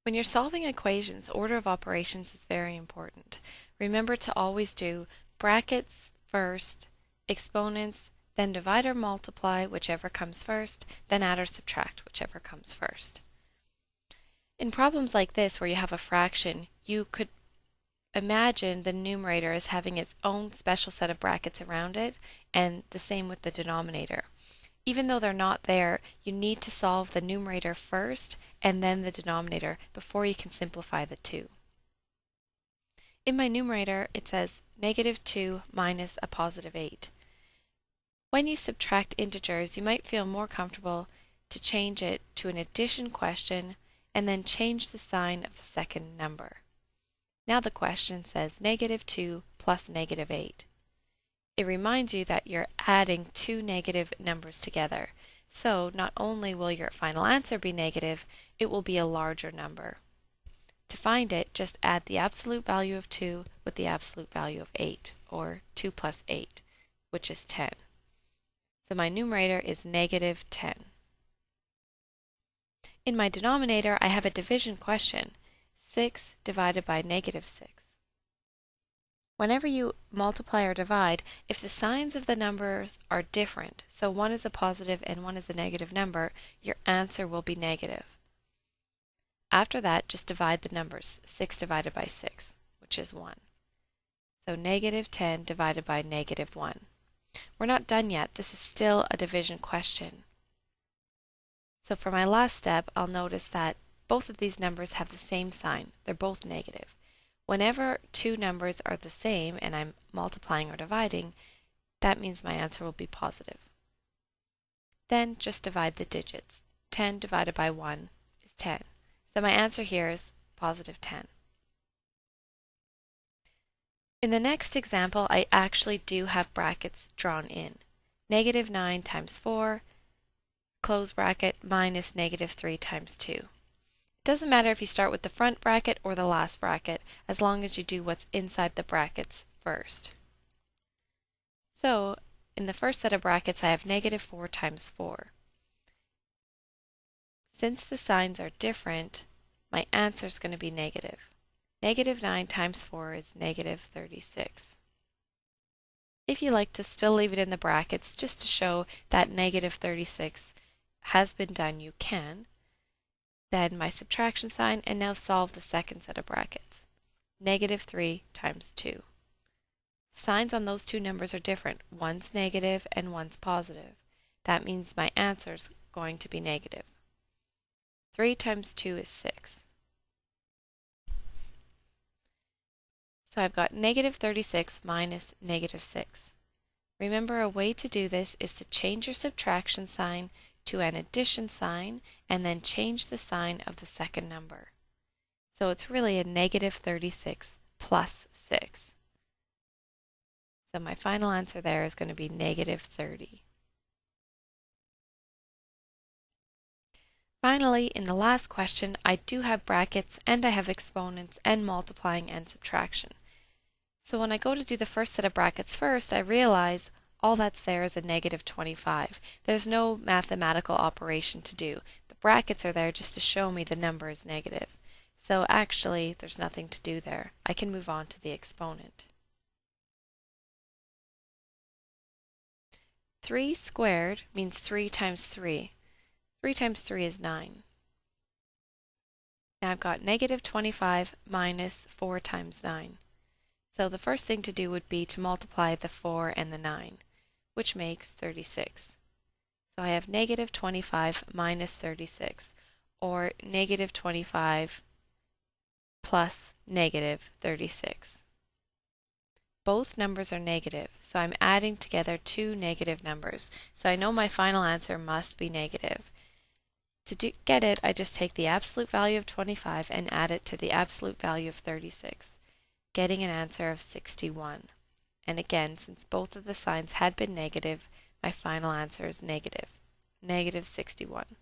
When you're solving equations, order of operations is very important. Remember to always do brackets first, exponents, then divide or multiply, whichever comes first, then add or subtract, whichever comes first. In problems like this where you have a fraction, you could imagine the numerator as having its own special set of brackets around it, and the same with the denominator. Even though they're not there, you need to solve the numerator first and then the denominator before you can simplify the two. In my numerator, it says -2 minus a +8. When you subtract integers, you might feel more comfortable to change it to an addition question and then change the sign of the second number. Now the question says -2 plus -8. It reminds you that you're adding two negative numbers together. So not only will your final answer be negative, it will be a larger number. To find it, just add the absolute value of 2 with the absolute value of 8, or 2 plus 8, which is 10. So my numerator is -10. In my denominator, I have a division question, 6 divided by -6. Whenever you multiply or divide, if the signs of the numbers are different, so one is a positive and one is a negative number, your answer will be negative. After that, just divide the numbers, 6 divided by 6, which is 1. So -10 divided by -1. We're not done yet. This is still a division question. So for my last step, I'll notice that both of these numbers have the same sign. They're both negative. Whenever two numbers are the same and I'm multiplying or dividing, that means my answer will be positive. Then just divide the digits. 10 divided by 1 is 10. So my answer here is +10. In the next example, I actually do have brackets drawn in. -9 times 4, close bracket, minus -3 times 2. It doesn't matter if you start with the front bracket or the last bracket, as long as you do what's inside the brackets first. So, in the first set of brackets, I have -4 times 4. Since the signs are different, my answer is going to be negative. -9 times 4 is -36. If you like to still leave it in the brackets, just to show that -36 has been done, you can. Then my subtraction sign, and now solve the second set of brackets. -3 times 2. Signs on those two numbers are different. One's negative and one's positive. That means my answer is going to be negative. 3 times 2 is 6. So I've got -36 minus -6. Remember, a way to do this is to change your subtraction sign to an addition sign and then change the sign of the second number. So it's really a -36 plus 6. So my final answer there is going to be -30. Finally, in the last question, I do have brackets and I have exponents and multiplying and subtraction. So when I go to do the first set of brackets first, I realize all that's there is a -25. There's no mathematical operation to do. The brackets are there just to show me the number is negative. So actually, there's nothing to do there. I can move on to the exponent. 3 squared means 3 times 3. 3 times 3 is 9. Now I've got -25 minus 4 times 9. So the first thing to do would be to multiply the 4 and the 9, which makes 36. So I have -25 minus 36, or -25 plus -36. Both numbers are negative, so I'm adding together two negative numbers. So I know my final answer must be negative. To get it, I just take the absolute value of 25 and add it to the absolute value of 36, getting an answer of 61. And again, since both of the signs had been negative, my final answer is negative, -61.